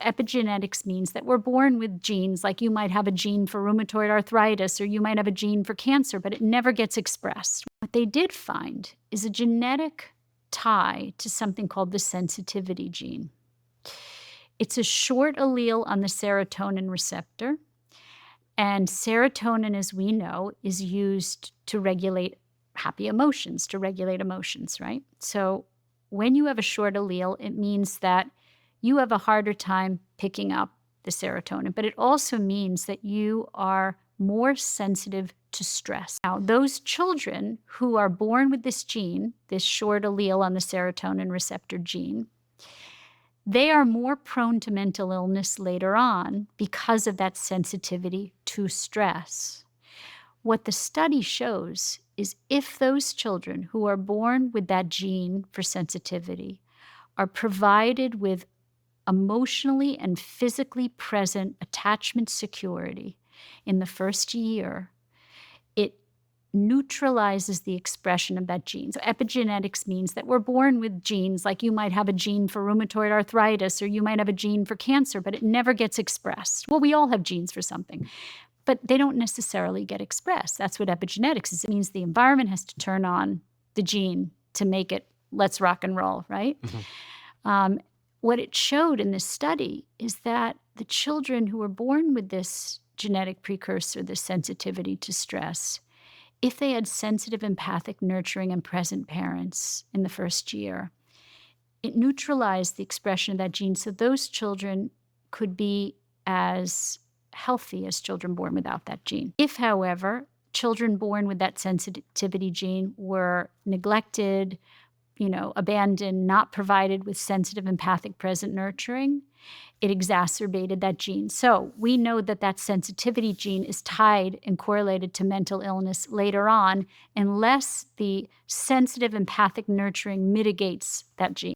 epigenetics means that we're born with genes, like you might have a gene for rheumatoid arthritis or you might have a gene for cancer, but it never gets expressed. What they did find is a genetic tie to something called the sensitivity gene. It's a short allele on the serotonin receptor, and serotonin, as we know, is used to regulate happy emotions, to regulate emotions, right? So when you have a short allele, it means that you have a harder time picking up the serotonin, but it also means that you are more sensitive to stress. Now, those children who are born with this gene, this short allele on the serotonin receptor gene, they are more prone to mental illness later on because of that sensitivity to stress. What the study shows is if those children who are born with that gene for sensitivity are provided with emotionally and physically present attachment security in the first year, it neutralizes the expression of that gene. So epigenetics means that we're born with genes, like you might have a gene for rheumatoid arthritis or you might have a gene for cancer, but it never gets expressed. Well, we all have genes for something, but they don't necessarily get expressed. That's what epigenetics is. It means the environment has to turn on the gene to make it, let's rock and roll, right? What it showed in this study is that the children who were born with this genetic precursor, this sensitivity to stress, if they had sensitive, empathic, nurturing, and present parents in the first year, it neutralized the expression of that gene. So those children could be as healthy as children born without that gene. If, however, children born with that sensitivity gene were neglected, abandoned, not provided with sensitive, empathic, present, nurturing, it exacerbated that gene. So we know that that sensitivity gene is tied and correlated to mental illness later on unless the sensitive, empathic, nurturing mitigates that gene.